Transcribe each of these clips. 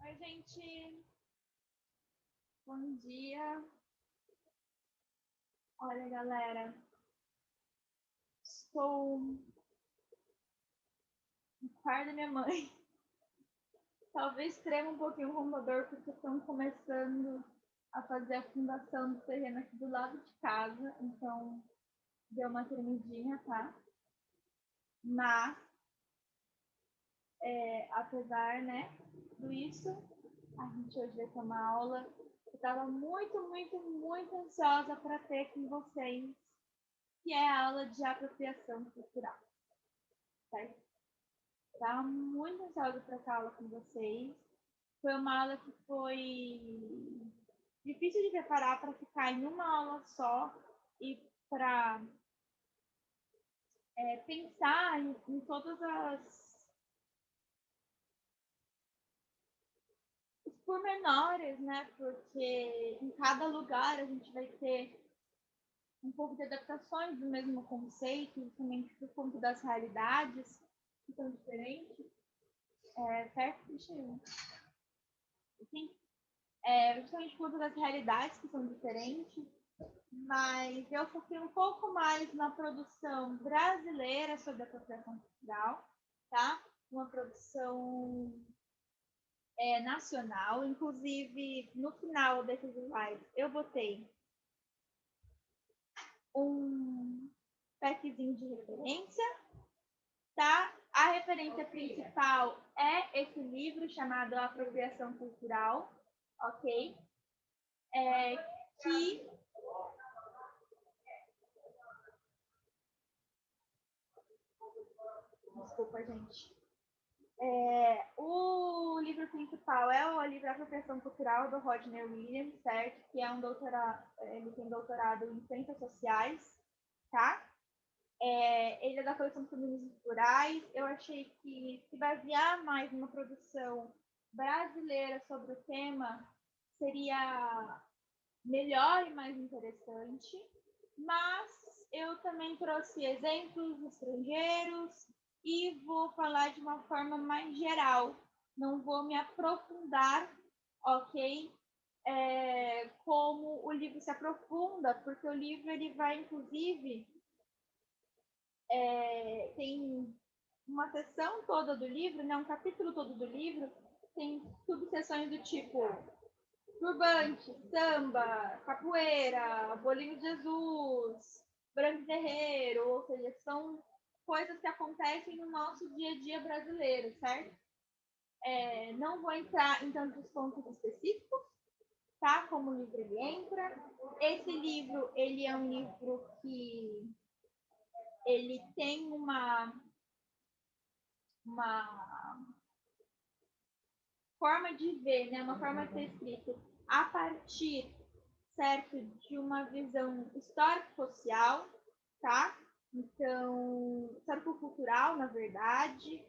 Oi, gente. Bom dia. Olha, galera, estou no quarto da minha mãe. Talvez trema um pouquinho o computador, porque estão começando a fazer a fundação do terreno aqui do lado de casa. Então, deu uma tremidinha, tá? Mas, apesar, né, tudo isso, a gente hoje vai ter uma aula. Eu estava muito ansiosa para ter com vocês, que é a aula de apropriação cultural, certo? Estava muito ansiosa para essa aula com vocês. Foi uma aula que foi difícil de preparar para ficar em uma aula só e para pensar em todas os pormenores, né? Porque em cada lugar a gente vai ter um pouco de adaptações do mesmo conceito, justamente por conta das realidades que são diferentes. Certo? Deixa eu... Sim. Justamente por conta das realidades que são diferentes, mas eu foquei um pouco mais na produção brasileira sobre a apropriação cultural, tá? Uma produção nacional, inclusive no final desses slides eu botei um packzinho de referência, tá? A referência principal é esse livro chamado Apropriação Cultural, ok? Que desculpa, gente. O livro principal é o livro Apropriação Cultural do Rodney Williams, certo? Que é um doutorado, ele tem doutorado em Ciências Sociais, tá? Ele é da coleção Feminismos Culturais. Eu achei que se basear mais numa produção brasileira sobre o tema seria melhor e mais interessante, mas eu também trouxe exemplos estrangeiros e vou falar de uma forma mais geral. Não vou me aprofundar, ok? Como o livro se aprofunda, porque o livro ele vai, inclusive, tem uma seção toda do livro, né, um capítulo todo do livro, tem subseções do tipo turbante, samba, capoeira, bolinho de Jesus, branco terreiro, ou seja, são coisas que acontecem no nosso dia a dia brasileiro, certo? Não vou entrar em tantos pontos específicos, tá? Como o livro ele entra. Esse livro, ele é um livro que ele tem uma forma de ver, né? Uma forma de ser escrito a partir, certo, de uma visão histórico-social, tá? Então, histórico-cultural, na verdade,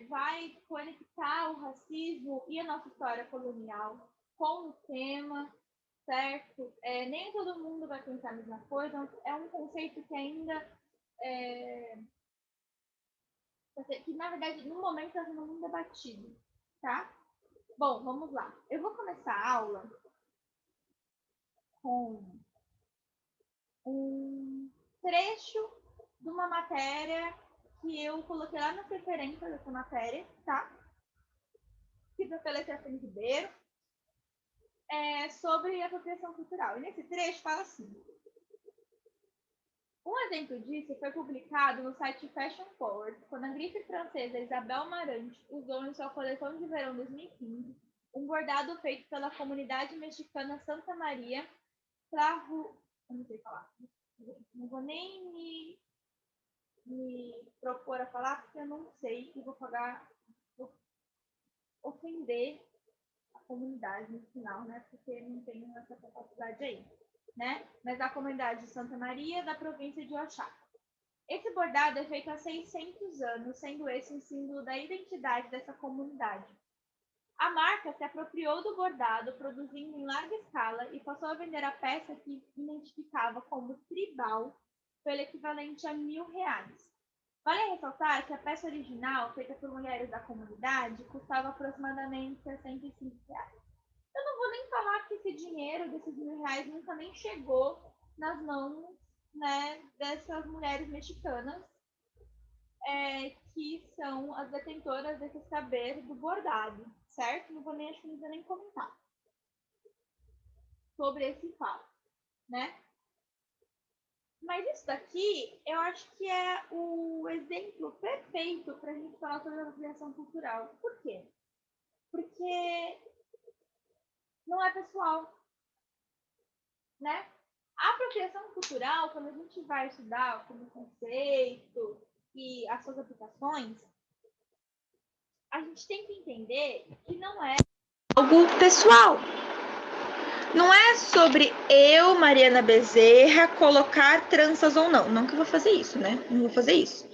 vai conectar o racismo e a nossa história colonial com o tema, certo? Nem todo mundo vai pensar a mesma coisa, é um conceito que ainda que na verdade no momento está sendo muito debatido, tá? Bom, vamos lá. Eu vou começar a aula com um trecho de uma matéria que eu coloquei lá nas referências dessa matéria, tá? Escrita pela Stephanie Ribeiro, sobre apropriação cultural. E nesse trecho fala assim: um exemplo disso foi publicado no site Fashion Forward, quando a grife francesa Isabelle Marant usou em sua coleção de verão 2015 um bordado feito pela comunidade mexicana Santa Maria Tlahu... Eu não sei falar. Não vou nem me propor a falar porque eu não sei e vou ofender a comunidade no final, né? Porque não tenho essa capacidade aí, né? Mas a comunidade de Santa Maria, da província de Oaxaca. Esse bordado é feito há 600 anos, sendo esse um símbolo da identidade dessa comunidade. A marca se apropriou do bordado, produzindo em larga escala, e passou a vender a peça que identificava como tribal pelo equivalente a R$ 1.000. Vale ressaltar que a peça original, feita por mulheres da comunidade, custava aproximadamente R$ 65. Eu não vou nem falar que esse dinheiro, desses R$ 1.000, nunca nem chegou nas mãos, né, dessas mulheres mexicanas, que são as detentoras desse saber do bordado, certo? Não vou nem, acho que não vou nem comentar sobre esse fato, né? Mas isso daqui, eu acho que é o exemplo perfeito para a gente falar sobre a apropriação cultural. Por quê? Porque não é pessoal, né? A apropriação cultural, quando a gente vai estudar como conceito e as suas aplicações, a gente tem que entender que não é algo pessoal. Não é sobre eu, Mariana Bezerra, colocar tranças ou não. Não que eu vou fazer isso, né? Não vou fazer isso.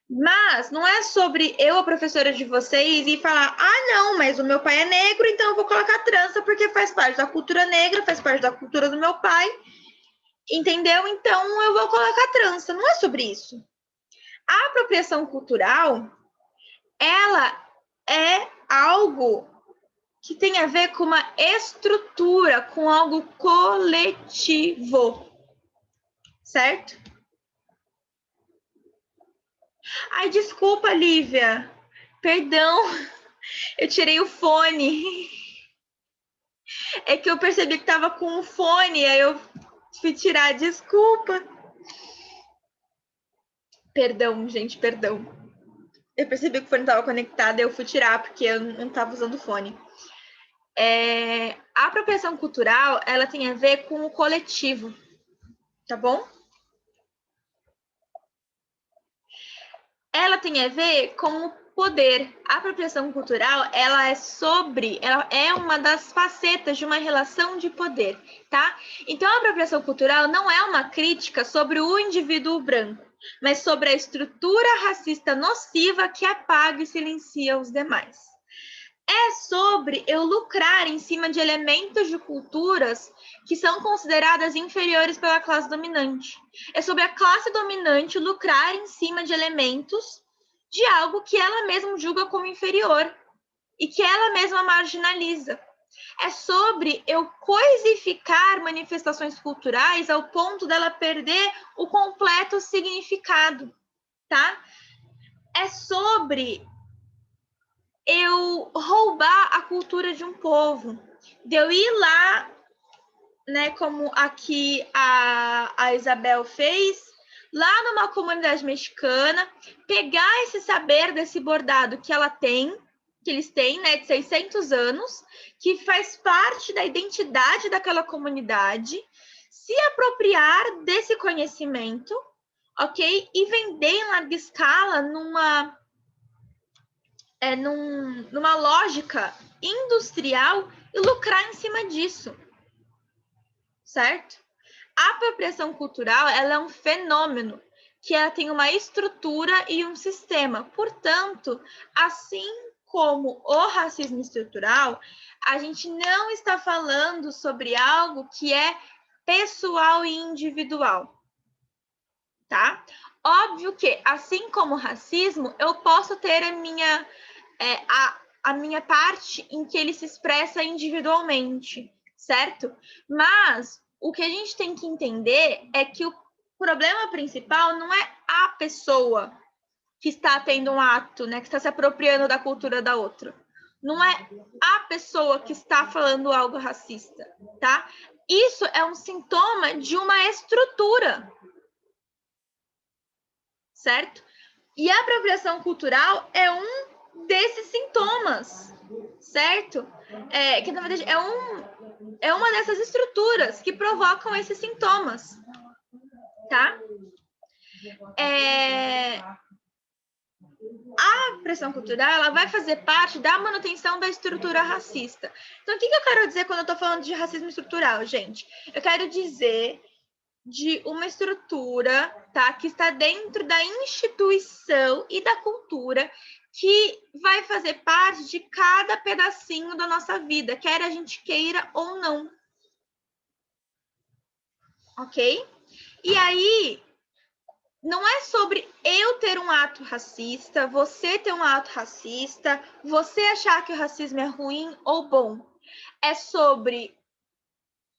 Mas não é sobre eu, a professora de vocês, e falar, não, mas o meu pai é negro, então eu vou colocar trança porque faz parte da cultura negra, faz parte da cultura do meu pai, entendeu? Então eu vou colocar trança. Não é sobre isso. A apropriação cultural, ela é algo que tem a ver com uma estrutura, com algo coletivo, certo? Ai, desculpa, Lívia. Perdão, eu tirei o fone. É que eu percebi que tava com um fone, aí eu fui tirar, desculpa. Perdão, gente, perdão. Eu percebi que o fone estava conectado, eu fui tirar, porque eu não estava usando o fone. A apropriação cultural, ela tem a ver com o coletivo, tá bom? Ela tem a ver com o poder. A apropriação cultural, ela é uma das facetas de uma relação de poder, tá? Então, a apropriação cultural não é uma crítica sobre o indivíduo branco, mas sobre a estrutura racista nociva que apaga e silencia os demais. É sobre eu lucrar em cima de elementos de culturas que são consideradas inferiores pela classe dominante. É sobre a classe dominante lucrar em cima de elementos de algo que ela mesma julga como inferior e que ela mesma marginaliza. É sobre eu coisificar manifestações culturais ao ponto dela perder o completo significado, tá? É sobre eu roubar a cultura de um povo, de eu ir lá, né, como aqui a Isabel fez, lá numa comunidade mexicana, pegar esse saber desse bordado que ela tem, que eles têm, né, de 600 anos, que faz parte da identidade daquela comunidade, se apropriar desse conhecimento, ok? E vender em larga escala numa lógica industrial e lucrar em cima disso, certo? A apropriação cultural, ela é um fenômeno que ela tem uma estrutura e um sistema. Portanto, assim como o racismo estrutural, a gente não está falando sobre algo que é pessoal e individual, tá? Óbvio que, assim como o racismo, eu posso ter a minha parte em que ele se expressa individualmente, certo? Mas o que a gente tem que entender é que o problema principal não é a pessoa que está tendo um ato, né, que está se apropriando da cultura da outra. Não é a pessoa que está falando algo racista, tá? Isso é um sintoma de uma estrutura, certo? E a apropriação cultural é um desses sintomas, certo? Que na verdade é uma dessas estruturas que provocam esses sintomas, tá? A apropriação cultural, ela vai fazer parte da manutenção da estrutura racista. Então, o que eu quero dizer quando eu estou falando de racismo estrutural, gente? Eu quero dizer de uma estrutura, tá, que está dentro da instituição e da cultura que vai fazer parte de cada pedacinho da nossa vida, quer a gente queira ou não. Ok? E aí, não é sobre eu ter um ato racista, você ter um ato racista, você achar que o racismo é ruim ou bom. É sobre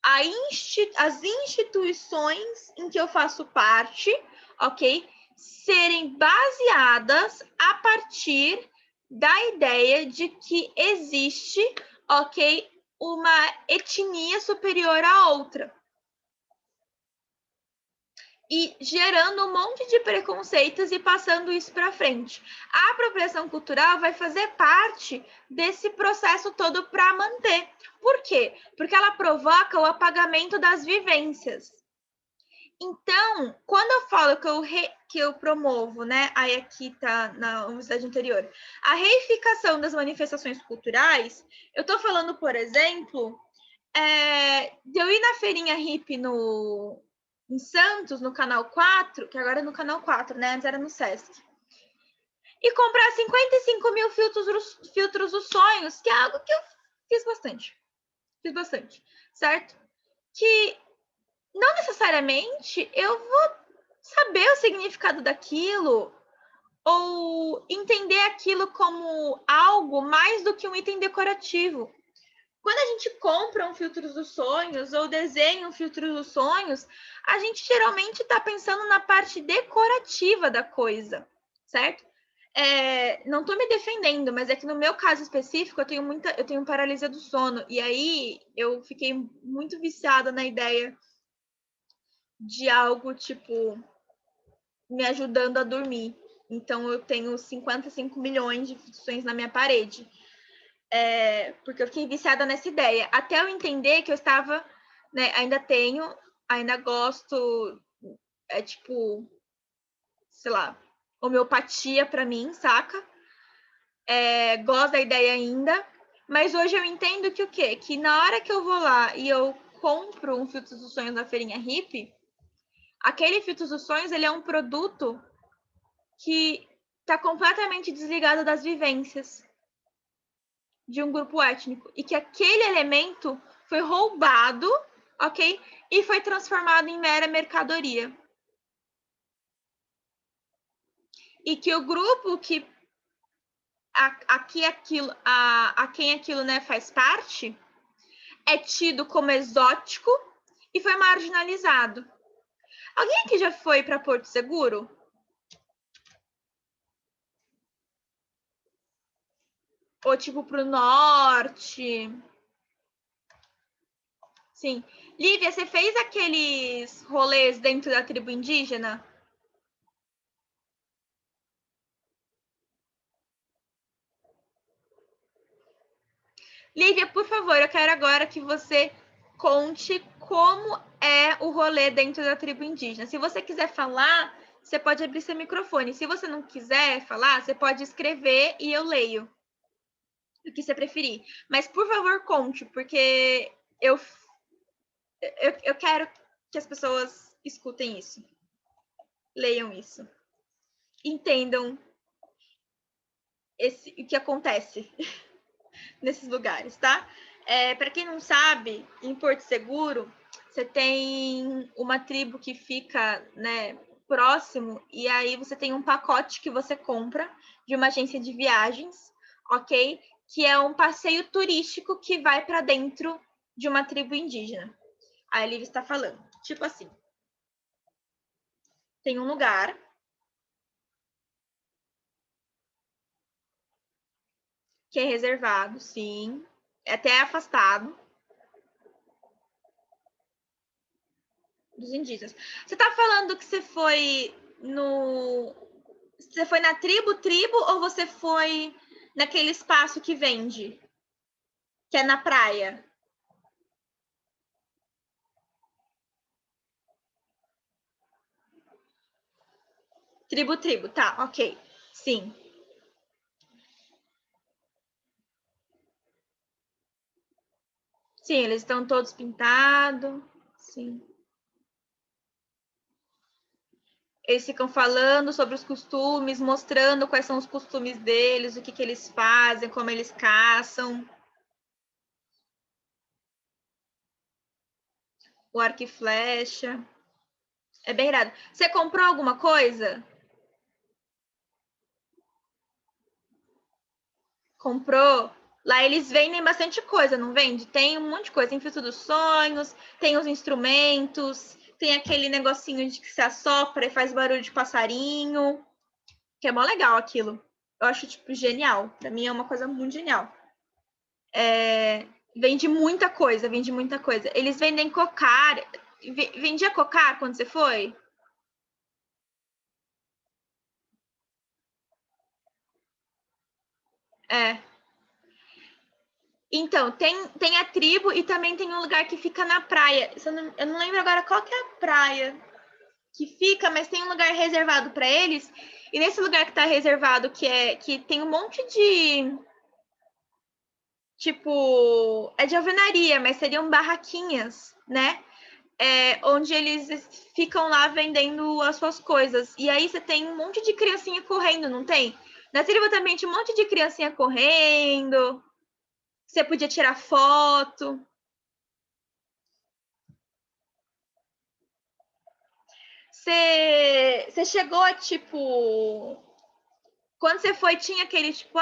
as instituições em que eu faço parte, ok? Serem baseadas a partir da ideia de que existe, ok, uma etnia superior à outra. E gerando um monte de preconceitos e passando isso para frente. A apropriação cultural vai fazer parte desse processo todo para manter. Por quê? Porque ela provoca o apagamento das vivências. Então, quando eu falo que eu promovo, né, aí aqui tá na universidade anterior, a reificação das manifestações culturais, eu estou falando, por exemplo, de eu ir na feirinha hippie em Santos, no Canal 4, que agora é no Canal 4, né, antes era no Sesc, e comprar 55 mil filtros dos sonhos, que é algo que eu fiz bastante, certo? Que não necessariamente eu vou saber o significado daquilo ou entender aquilo como algo mais do que um item decorativo. Quando a gente compra um filtro dos sonhos ou desenha um filtro dos sonhos, a gente geralmente está pensando na parte decorativa da coisa, certo? Não estou me defendendo, mas é que no meu caso específico eu tenho paralisia do sono e aí eu fiquei muito viciada na ideia de algo tipo me ajudando a dormir. Então eu tenho 55 milhões de funções na minha parede. Porque eu fiquei viciada nessa ideia. Até eu entender que eu estava, né, ainda gosto, tipo, sei lá, homeopatia para mim, saca? Gosto da ideia ainda, mas hoje eu entendo que o quê? Que na hora que eu vou lá e eu compro um filtro dos sonhos na feirinha hippie, aquele filtro dos sonhos, ele é um produto que está completamente desligado das vivências de um grupo étnico e que aquele elemento foi roubado, ok? E foi transformado em mera mercadoria. E que o grupo que a quem aquilo, né, faz parte é tido como exótico e foi marginalizado. Alguém aqui já foi para Porto Seguro? Ou tipo para o norte? Sim. Lívia, você fez aqueles rolês dentro da tribo indígena? Lívia, por favor, eu quero agora que você conte como é o rolê dentro da tribo indígena. Se você quiser falar, você pode abrir seu microfone. Se você não quiser falar, você pode escrever e eu leio. O que você preferir. Mas, por favor, conte, porque eu quero que as pessoas escutem isso. Leiam isso. Entendam o que acontece nesses lugares, tá? Para quem não sabe, em Porto Seguro, você tem uma tribo que fica, né, próximo, e aí você tem um pacote que você compra de uma agência de viagens, ok? Que é um passeio turístico que vai para dentro de uma tribo indígena. Aí a Liv está falando, tipo assim, tem um lugar que é reservado, sim, até afastado dos indígenas. Você está falando que você foi no Você foi na tribo, ou você foi naquele espaço que vende? Que é na praia? Tribo, tá, ok. Sim. Sim, eles estão todos pintados. Sim. Eles ficam falando sobre os costumes, mostrando quais são os costumes deles, o que eles fazem, como eles caçam. O arco e flecha. É bem irado. Você comprou alguma coisa? Comprou? Lá eles vendem bastante coisa, não vende? Tem um monte de coisa. Tem filtro dos sonhos, tem os instrumentos, tem aquele negocinho de que se assopra e faz barulho de passarinho, que é mó legal aquilo. Eu acho, tipo, genial. Pra mim é uma coisa muito genial. Vende muita coisa, vende muita coisa. Eles vendem cocar. Vendia cocar quando você foi? É. Então, tem a tribo e também tem um lugar que fica na praia. Eu não lembro agora qual que é a praia que fica, mas tem um lugar reservado para eles. E nesse lugar que está reservado, que tem um monte de. Tipo, é de alvenaria, mas seriam barraquinhas, né? Onde eles ficam lá vendendo as suas coisas. E aí você tem um monte de criancinha correndo, não tem? Na tribo também tinha um monte de criancinha correndo. Você podia tirar foto. Você chegou a, tipo. Quando você foi, tinha aquele tipo,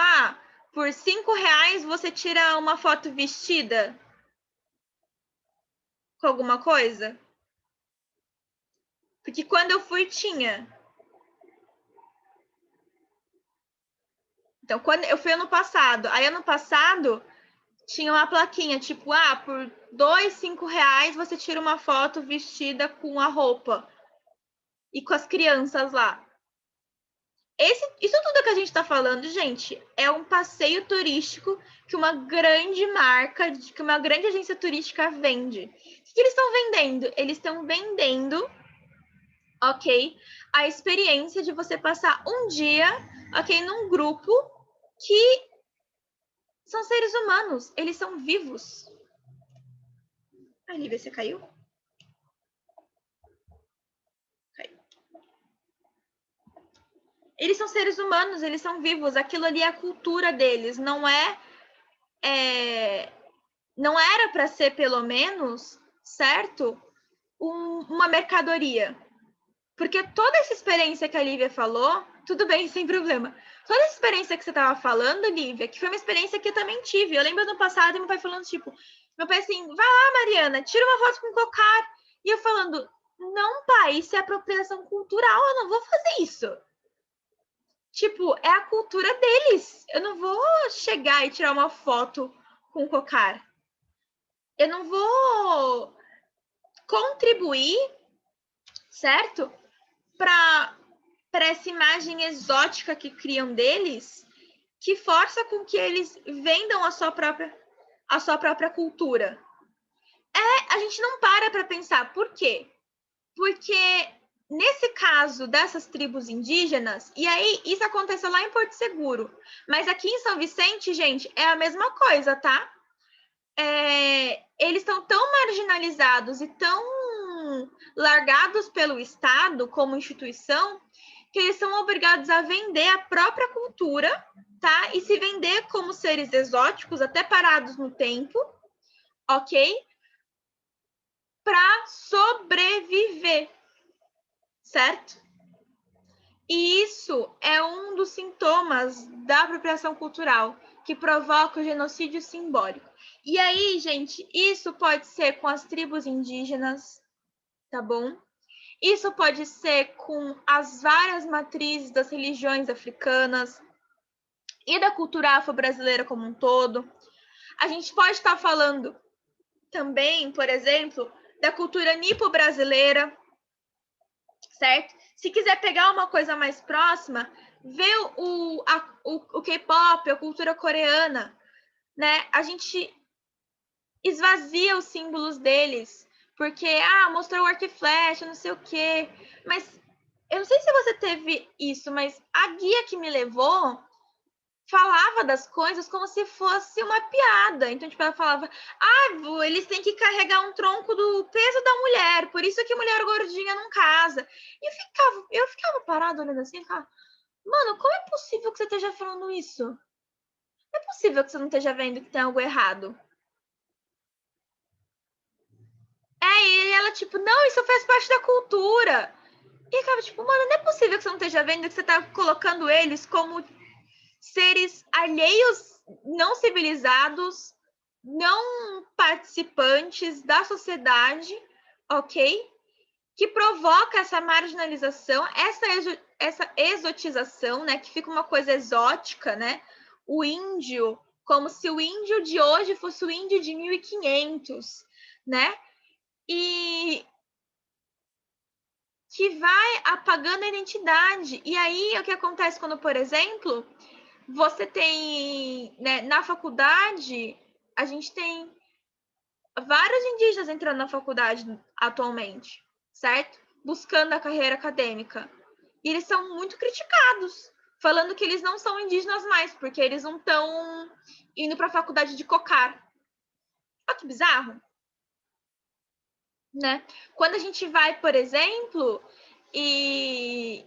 por R$ 5 você tira uma foto vestida com alguma coisa? Porque quando eu fui, tinha. Então, quando eu fui ano passado, aí ano passado tinha uma plaquinha, tipo, por R$ 2, R$ 5 você tira uma foto vestida com a roupa e com as crianças lá. Isso tudo que a gente está falando, gente, é um passeio turístico que uma grande marca, que uma grande agência turística vende. O que eles estão vendendo? Eles estão vendendo, ok, a experiência de você passar um dia, ok, num grupo que são seres humanos, eles são vivos. Ai, Lívia, você caiu? Caiu. Eles são seres humanos, eles são vivos. Aquilo ali é a cultura deles, não era para ser pelo menos, certo? Uma mercadoria. Porque toda essa experiência que a Lívia falou, tudo bem, sem problema. Toda essa experiência que você estava falando, Lívia, que foi uma experiência que eu também tive. Eu lembro no passado, meu pai falando, tipo, meu pai assim, vai lá, Mariana, tira uma foto com cocar. E eu falando, não, pai, isso é apropriação cultural, eu não vou fazer isso. Tipo, é a cultura deles. Eu não vou chegar e tirar uma foto com cocar. Eu não vou contribuir, certo? Para essa imagem exótica que criam deles, que força com que eles vendam a sua própria cultura. A gente não para pensar por quê? Porque nesse caso dessas tribos indígenas, e aí isso aconteceu lá em Porto Seguro, mas aqui em São Vicente, gente, é a mesma coisa, tá? Eles estão tão marginalizados e tão largados pelo Estado como instituição que eles são obrigados a vender a própria cultura, tá? E se vender como seres exóticos, até parados no tempo, ok? Para sobreviver, certo? E isso é um dos sintomas da apropriação cultural, que provoca o genocídio simbólico. E aí, gente, isso pode ser com as tribos indígenas, tá bom? Isso pode ser com as várias matrizes das religiões africanas e da cultura afro-brasileira como um todo. A gente pode estar falando também, por exemplo, da cultura nipo-brasileira, certo? Se quiser pegar uma coisa mais próxima, vê o K-pop, a cultura coreana, né? A gente esvazia os símbolos deles, porque, mostrou o arco e flecha, não sei o quê. Mas eu não sei se você teve isso, mas a guia que me levou falava das coisas como se fosse uma piada. Então, tipo, ela falava, eles têm que carregar um tronco do peso da mulher, por isso que mulher gordinha não casa. E eu ficava parada olhando assim, ficava, mano, como é possível que você esteja falando isso? Não é possível que você não esteja vendo que tem algo errado. E ela, tipo, não, isso faz parte da cultura. E acaba tipo, mano, não é possível que você não esteja vendo que você tá colocando eles como seres alheios, não civilizados, não participantes da sociedade, ok? Que provoca essa marginalização, essa exotização, né? Que fica uma coisa exótica, né? O índio, como se o índio de hoje fosse o índio de 1500, né? E que vai apagando a identidade. E aí, o que acontece quando, por exemplo, você tem, né, na faculdade, a gente tem vários indígenas entrando na faculdade atualmente, certo? Buscando a carreira acadêmica. E eles são muito criticados, falando que eles não são indígenas mais, porque eles não estão indo para a faculdade de cocar. Olha que bizarro, né? Quando a gente vai, por exemplo, e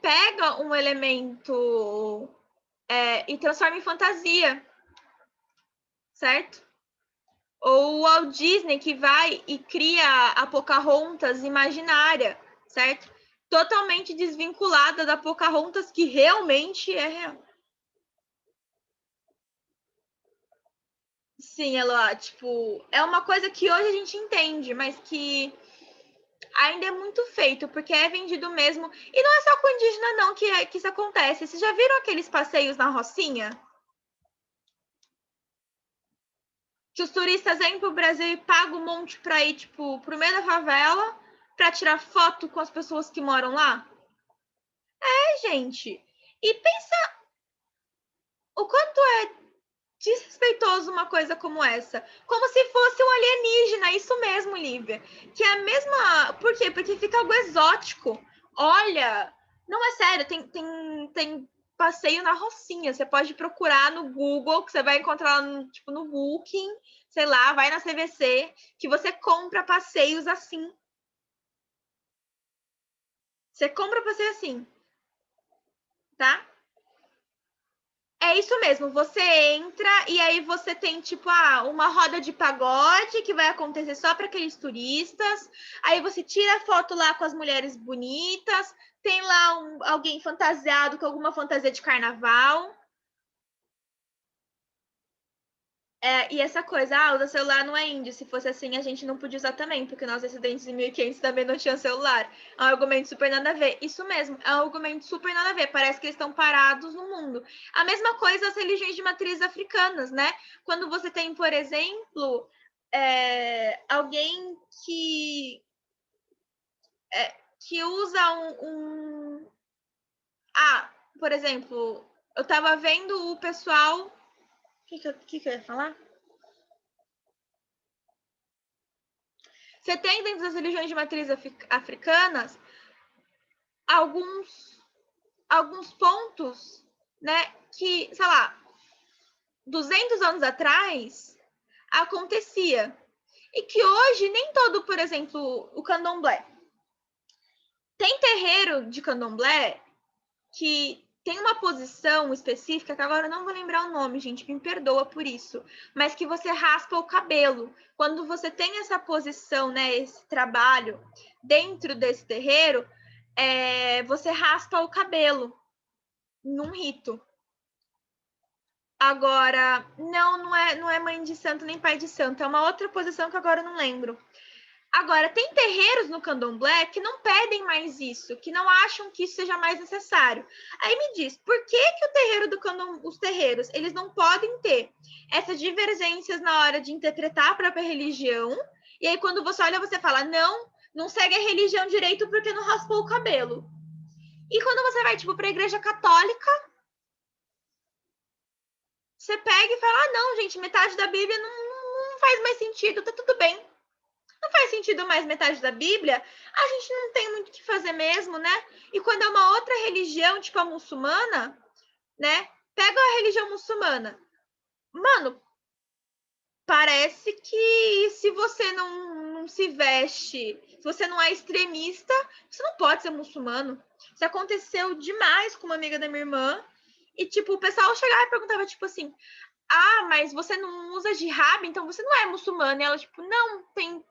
pega um elemento e transforma em fantasia, certo? Ou o Walt Disney que vai e cria a Pocahontas imaginária, certo? Totalmente desvinculada da Pocahontas que realmente é real. Sim, Eloá, tipo, é uma coisa que hoje a gente entende, mas que ainda é muito feito, porque é vendido mesmo. E não é só com indígena, não, que isso acontece. Vocês já viram aqueles passeios na Rocinha? Que os turistas vêm pro Brasil e pagam um monte pra ir, tipo, pro meio da favela pra tirar foto com as pessoas que moram lá? Gente. E pensa o quanto é desrespeitoso uma coisa como essa. Como se fosse um alienígena, isso mesmo, Lívia. Que é a mesma. Por quê? Porque fica algo exótico. Olha, não é sério, tem passeio na Rocinha. Você pode procurar no Google, que você vai encontrar no, tipo, no Booking, sei lá, vai na CVC, que você compra passeios assim. Você compra passeio assim, tá? É isso mesmo, você entra e aí você tem tipo uma roda de pagode que vai acontecer só para aqueles turistas. Aí você tira foto lá com as mulheres bonitas, tem lá alguém fantasiado com alguma fantasia de carnaval. E essa coisa, o celular não é índio. Se fosse assim, a gente não podia usar também, porque nós residentes em 1500 também não tinham celular. É um argumento super nada a ver. Isso mesmo, é um argumento super nada a ver. Parece que eles estão parados no mundo. A mesma coisa as religiões de matriz africanas, né? Quando você tem, por exemplo, alguém que usa por exemplo, eu tava vendo o pessoal. O que eu ia falar? Você tem dentro das religiões de matriz africanas alguns pontos, né, que, sei lá, 200 anos atrás acontecia. E que hoje nem todo, por exemplo, o candomblé. Tem terreiro de candomblé que tem uma posição específica, que agora eu não vou lembrar o nome, gente, me perdoa por isso, mas que você raspa o cabelo. Quando você tem essa posição, né, esse trabalho dentro desse terreiro, você raspa o cabelo num rito. Agora, não é mãe de santo nem pai de santo, é uma outra posição que agora eu não lembro. Agora, tem terreiros no candomblé que não pedem mais isso, que não acham que isso seja mais necessário. Aí me diz, por que o terreiro do candomblé, os terreiros, eles não podem ter essas divergências na hora de interpretar a própria religião? E aí, quando você olha, você fala, não segue a religião direito porque não raspou o cabelo. E quando você vai, tipo, para a igreja católica, você pega e fala, não, gente, metade da Bíblia não faz mais sentido, tá tudo bem. Não faz sentido mais metade da Bíblia, a gente não tem muito o que fazer mesmo, né? E quando é uma outra religião, tipo a muçulmana, né? Pega a religião muçulmana. Mano, parece que se você não se veste, se você não é extremista, você não pode ser muçulmano. Isso aconteceu demais com uma amiga da minha irmã. E, tipo, o pessoal chegava e perguntava, tipo assim, mas você não usa jihad, então você não é muçulmana. E ela, tipo, não, tem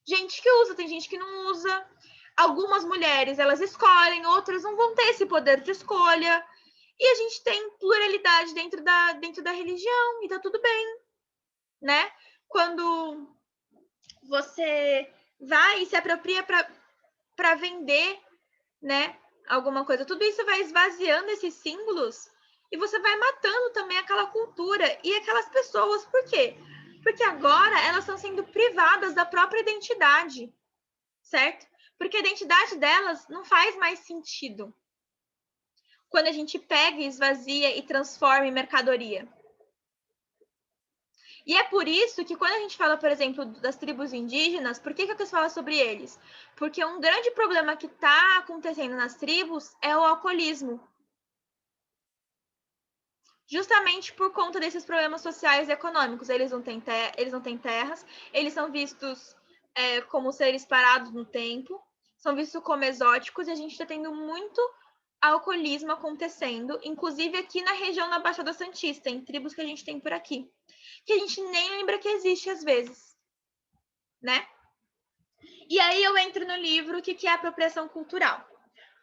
gente que usa, tem gente que não usa. Algumas mulheres, elas escolhem, outras não vão ter esse poder de escolha. E a gente tem pluralidade dentro da religião, e tá tudo bem, né? Quando você vai e se apropria para vender, né, alguma coisa, tudo isso vai esvaziando esses símbolos e você vai matando também aquela cultura e aquelas pessoas. Por quê? Porque agora elas estão sendo privadas da própria identidade, certo? Porque a identidade delas não faz mais sentido quando a gente pega, esvazia e transforma em mercadoria. E é por isso que quando a gente fala, por exemplo, das tribos indígenas, por que eu quis falar sobre eles? Porque um grande problema que está acontecendo nas tribos é o alcoolismo. Justamente por conta desses problemas sociais e econômicos. Eles não têm terras, eles são vistos como seres parados no tempo, são vistos como exóticos, e a gente está tendo muito alcoolismo acontecendo, inclusive aqui na região da Baixada Santista, em tribos que a gente tem por aqui, que a gente nem lembra que existe às vezes, né? E aí eu entro no livro, o que é apropriação cultural?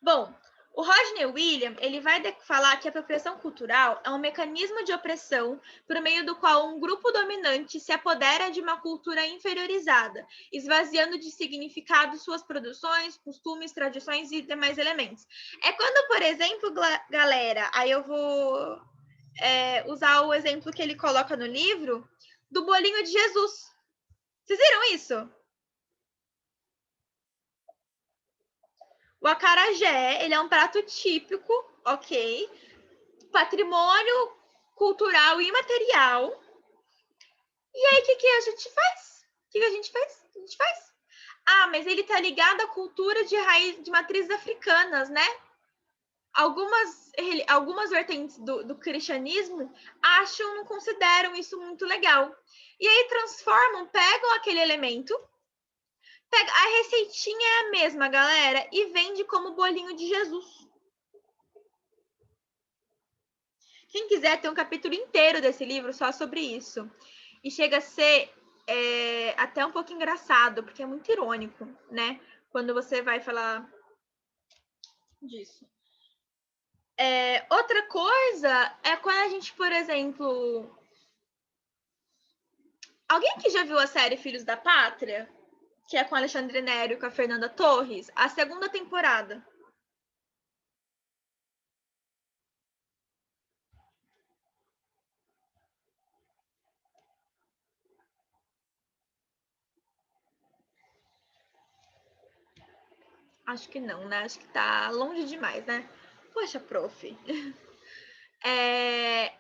Bom, o Rodney Williams, ele vai falar que a apropriação cultural é um mecanismo de opressão por meio do qual um grupo dominante se apodera de uma cultura inferiorizada, esvaziando de significado suas produções, costumes, tradições e demais elementos. É quando, por exemplo, galera, aí eu vou usar o exemplo que ele coloca no livro do bolinho de Jesus. Vocês viram isso? O acarajé, ele é um prato típico, ok? Patrimônio cultural imaterial. E aí, o que a gente faz? O que a gente faz? A gente faz. Ah, mas ele tá ligado à cultura de raiz de matrizes africanas, né? Algumas vertentes do cristianismo não consideram isso muito legal. E aí transformam, pegam aquele elemento, a receitinha é a mesma, galera, e vende como bolinho de Jesus. Quem quiser ter um capítulo inteiro desse livro só sobre isso. E chega a ser até um pouco engraçado, porque é muito irônico, né? Quando você vai falar disso. Outra coisa é quando a gente, por exemplo... Alguém que já viu a série Filhos da Pátria? Que é com Alexandre Nero e com a Fernanda Torres? A segunda temporada. Acho que não, né? Acho que tá longe demais, né? Poxa, prof.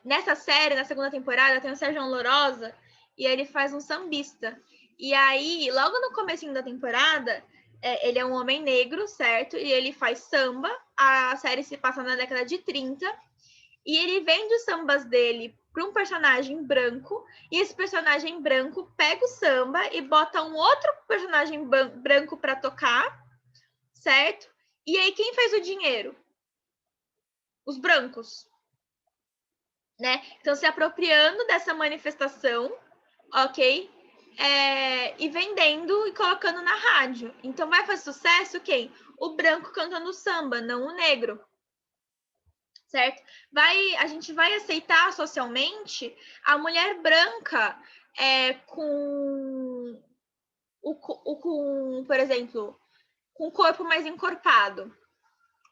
Nessa série, na segunda temporada, tem o Sérgio Lorosa e ele faz um sambista. E aí, logo no comecinho da temporada, ele é um homem negro, certo? E ele faz samba. A série se passa na década de 30. E ele vende os sambas dele para um personagem branco. E esse personagem branco pega o samba e bota um outro personagem branco para tocar, certo? E aí, quem fez o dinheiro? Os brancos. Né? Então, se apropriando dessa manifestação, ok? E vendendo e colocando na rádio. Então, vai fazer sucesso quem? O branco cantando samba, não o negro. Certo? A gente vai aceitar socialmente a mulher branca com, por exemplo, com o corpo mais encorpado,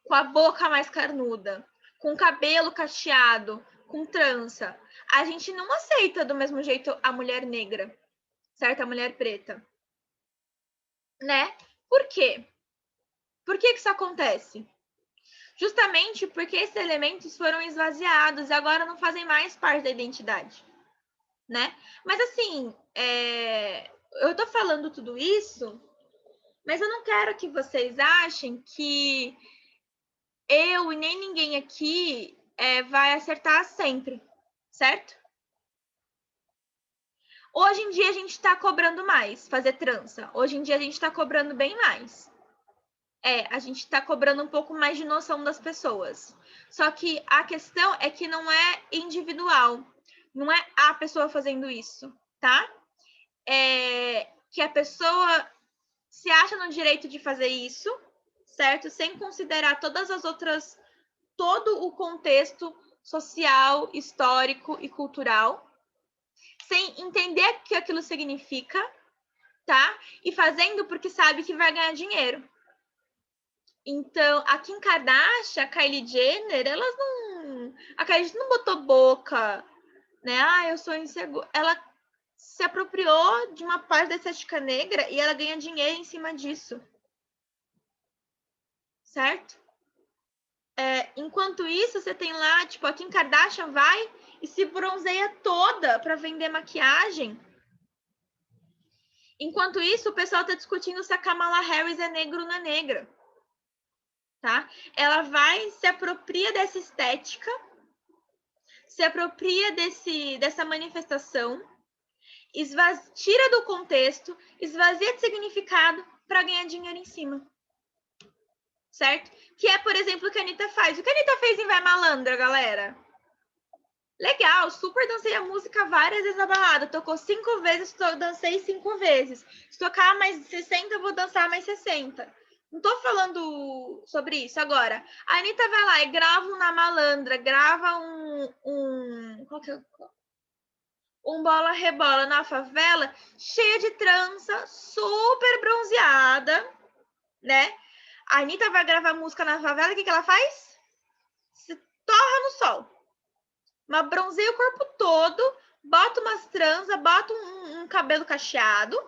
com a boca mais carnuda, com o cabelo cacheado, com trança. A gente não aceita do mesmo jeito a mulher negra, certo? A mulher preta. Né? Por quê? Por que isso acontece? Justamente porque esses elementos foram esvaziados e agora não fazem mais parte da identidade, né? Mas assim, eu tô falando tudo isso, mas eu não quero que vocês achem que eu e nem ninguém aqui vai acertar sempre, certo? Hoje em dia a gente está cobrando mais fazer trança. Hoje em dia a gente está cobrando bem mais. A gente está cobrando um pouco mais de noção das pessoas. Só que a questão é que não é individual. Não é a pessoa fazendo isso, tá? Que a pessoa se acha no direito de fazer isso, certo? Sem considerar todas as outras, todo o contexto social, histórico e cultural, sem entender o que aquilo significa, tá? E fazendo porque sabe que vai ganhar dinheiro. Então, a Kim Kardashian, a Kylie Jenner, elas não... A Kylie não botou boca, né? Ah, eu sou insegura. Ela se apropriou de uma parte da estética negra e ela ganha dinheiro em cima disso. Certo? Enquanto isso, você tem lá, tipo, a Kim Kardashian vai e se bronzeia toda para vender maquiagem. Enquanto isso, o pessoal está discutindo se a Kamala Harris é negro ou não é negra. Tá? Ela vai, se apropria dessa estética, se apropria dessa manifestação, tira do contexto, esvazia de significado para ganhar dinheiro em cima. Certo? Que é, por exemplo, o que a Anitta faz. O que a Anitta fez em Vai Malandra, galera? Legal, super dancei a música várias vezes na balada. Tocou 5 vezes, dancei 5 vezes. Se tocar mais 60, eu vou dançar mais 60. Não tô falando sobre isso agora. A Anitta vai lá e grava um Na Malandra, grava um bola rebola na favela, cheia de trança, super bronzeada, né? A Anitta vai gravar música na favela, o que ela faz? Se torra no sol. Mas bronzeia o corpo todo, bota umas tranças, bota um cabelo cacheado,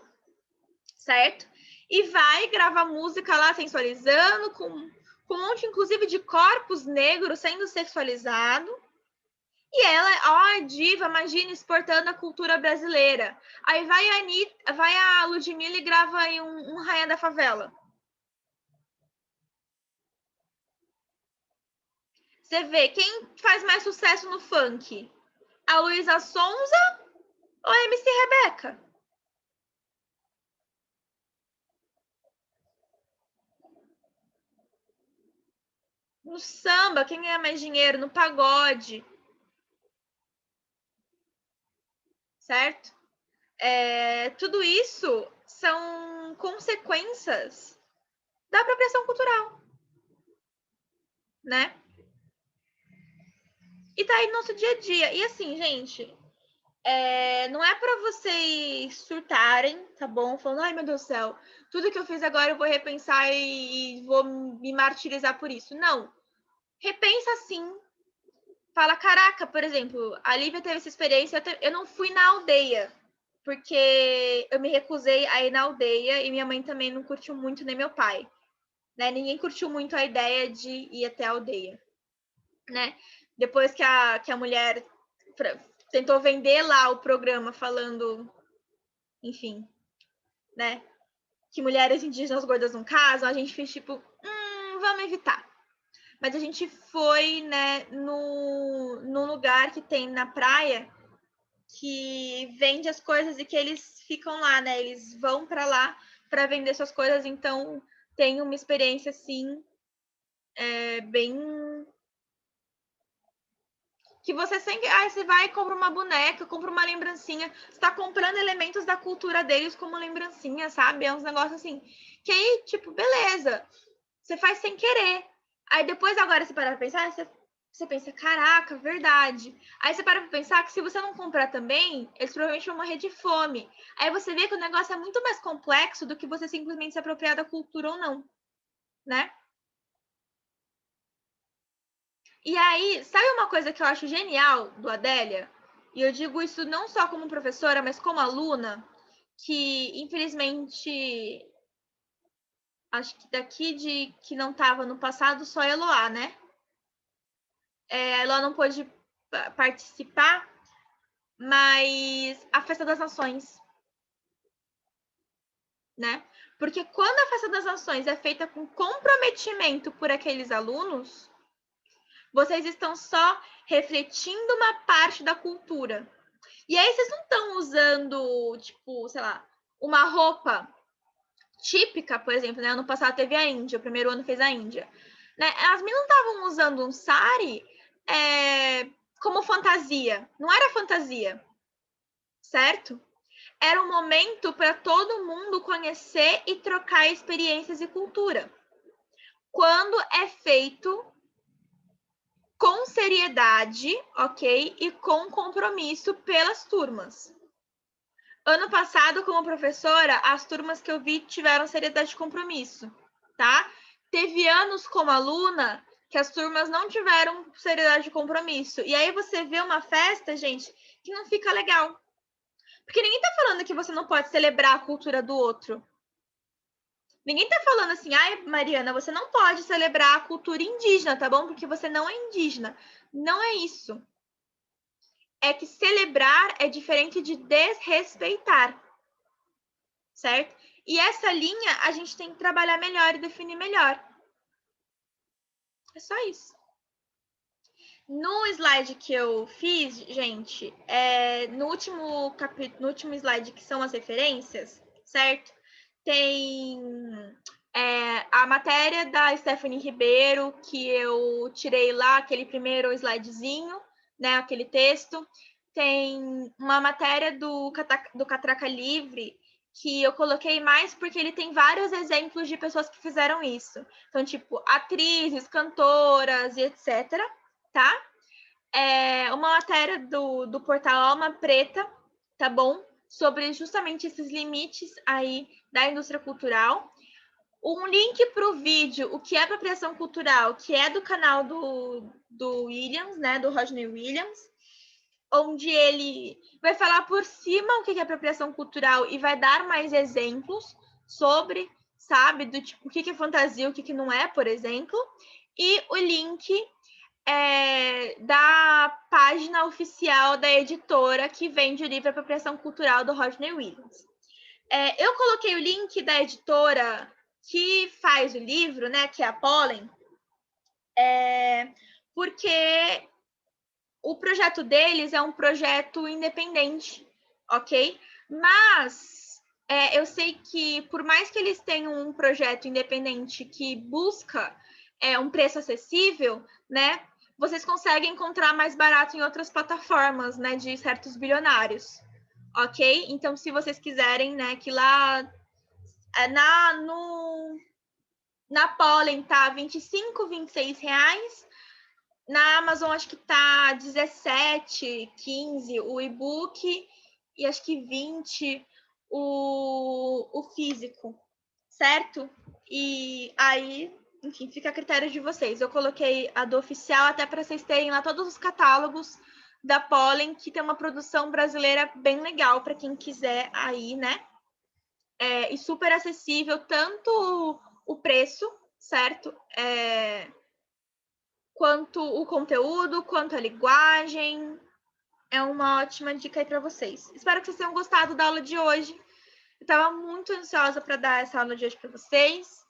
certo? E vai gravar música lá sensualizando, com um monte, inclusive, de corpos negros sendo sexualizado. E ela, ó, diva, imagina, exportando a cultura brasileira. Aí vai a Ludmilla e grava aí um Rainha da Favela. Você vê, quem faz mais sucesso no funk? A Luísa Sonza ou a MC Rebeca? No samba, quem ganha mais dinheiro? No pagode. Certo? Tudo isso são consequências da apropriação cultural, né? E tá aí no nosso dia a dia. E assim, gente, não é para vocês surtarem, tá bom? Falando, ai meu Deus do céu, tudo que eu fiz agora eu vou repensar e vou me martirizar por isso. Não. Repensa sim. Fala, caraca, por exemplo, a Lívia teve essa experiência, eu não fui na aldeia, porque eu me recusei a ir na aldeia e minha mãe também não curtiu muito, nem meu pai. Né? Ninguém curtiu muito a ideia de ir até a aldeia. Né? Depois que a mulher tentou vender lá o programa falando, enfim, né? Que mulheres indígenas gordas não casam, a gente fez tipo, vamos evitar. Mas a gente foi, né, no lugar que tem na praia que vende as coisas e que eles ficam lá, né? Eles vão para lá para vender suas coisas, então tem uma experiência assim bem que você sempre, você vai e compra uma boneca, compra uma lembrancinha, você tá comprando elementos da cultura deles como lembrancinha, sabe? É uns negócios assim, que aí, tipo, beleza, você faz sem querer. Aí depois agora você para pra pensar, você pensa, caraca, verdade. Aí você para pra pensar que se você não comprar também, eles provavelmente vão morrer de fome. Aí você vê que o negócio é muito mais complexo do que você simplesmente se apropriar da cultura ou não, né? E aí, sabe uma coisa que eu acho genial do Adélia? E eu digo isso não só como professora, mas como aluna, que infelizmente acho que daqui de que não estava no passado só a Eloá, né? A Eloá não pôde participar, mas a Festa das Nações, né? Porque quando a Festa das Nações é feita com comprometimento por aqueles alunos, vocês estão só refletindo uma parte da cultura. E aí vocês não estão usando, tipo, sei lá, uma roupa típica, por exemplo, né? Ano passado teve a Índia, o primeiro ano fez a Índia. Né? As meninas não estavam usando um sari como fantasia. Não era fantasia, certo? Era um momento para todo mundo conhecer e trocar experiências e cultura. quando é feito com seriedade, ok? E com compromisso pelas turmas. Ano passado, como professora, as turmas que eu vi tiveram seriedade de compromisso, tá? Teve anos como aluna que as turmas não tiveram seriedade de compromisso. E aí você vê uma festa, gente, que não fica legal. Porque ninguém tá falando que você não pode celebrar a cultura do outro. Ninguém tá falando assim, ai, Mariana, você não pode celebrar a cultura indígena, tá bom? Porque você não é indígena. Não é isso. É que celebrar é diferente de desrespeitar, certo? E essa linha a gente tem que trabalhar melhor e definir melhor. É só isso. No slide que eu fiz, gente, no último slide, que são as referências, certo? Tem a matéria da Stephanie Ribeiro, que eu tirei lá, aquele primeiro slidezinho, né? Aquele texto. Tem uma matéria do Catraca Livre, que eu coloquei mais porque ele tem vários exemplos de pessoas que fizeram isso. Então, tipo, atrizes, cantoras e etc., tá? Uma matéria do portal Alma Preta, tá bom? Sobre justamente esses limites aí da indústria cultural. Um link para o vídeo, o que é apropriação cultural, que é do canal do Williams, né? Do Rodney Williams, onde ele vai falar por cima o que é apropriação cultural e vai dar mais exemplos sobre, sabe, do tipo, o que é fantasia, o que não é, por exemplo. E o link da página oficial da editora que vende o livro Apropriação Cultural do Rodney Williams. Eu coloquei o link da editora que faz o livro, né, que é a Pollen, porque o projeto deles é um projeto independente, ok? Mas eu sei que, por mais que eles tenham um projeto independente que busca um preço acessível, né? Vocês conseguem encontrar mais barato em outras plataformas, né? De certos bilionários, ok? Então, se vocês quiserem, né? Que lá na Pollen tá R$25, R$26. Na Amazon acho que tá 17, 15 o e-book e acho que 20 o físico, certo? E aí, enfim, fica a critério de vocês. Eu coloquei a do oficial até para vocês terem lá todos os catálogos da Pollen, que tem uma produção brasileira bem legal para quem quiser aí, né? E super acessível, tanto o preço, certo? Quanto o conteúdo, quanto a linguagem. É uma ótima dica aí para vocês. Espero que vocês tenham gostado da aula de hoje. Eu estava muito ansiosa para dar essa aula de hoje para vocês.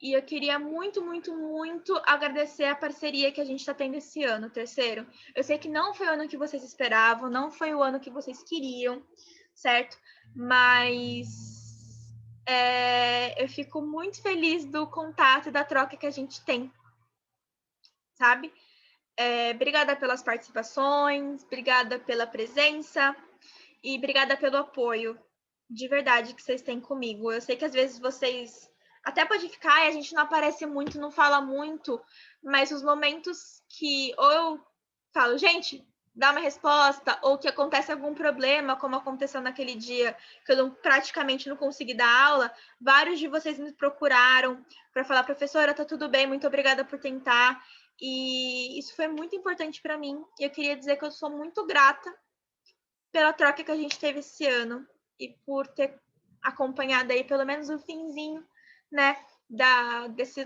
E eu queria muito, muito, muito agradecer a parceria que a gente está tendo esse ano, terceiro. Eu sei que não foi o ano que vocês esperavam, não foi o ano que vocês queriam, certo? Mas eu fico muito feliz do contato e da troca que a gente tem, sabe? Obrigada pelas participações, obrigada pela presença e obrigada pelo apoio de verdade que vocês têm comigo. Eu sei que às vezes vocês até pode ficar e a gente não aparece muito, não fala muito, mas os momentos que ou eu falo, gente, dá uma resposta, ou que acontece algum problema, como aconteceu naquele dia que eu praticamente não consegui dar aula, vários de vocês me procuraram para falar, professora, tá tudo bem, muito obrigada por tentar. E isso foi muito importante para mim. E eu queria dizer que eu sou muito grata pela troca que a gente teve esse ano e por ter acompanhado aí pelo menos o finzinho, né,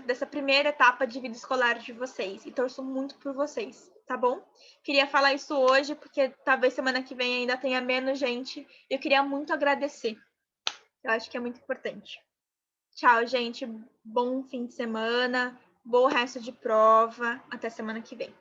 dessa primeira etapa de vida escolar de vocês. E torço muito por vocês, tá bom? Queria falar isso hoje, porque talvez semana que vem ainda tenha menos gente. Eu queria muito agradecer. Eu acho que é muito importante. Tchau, gente. Bom fim de semana. Bom resto de prova. Até semana que vem.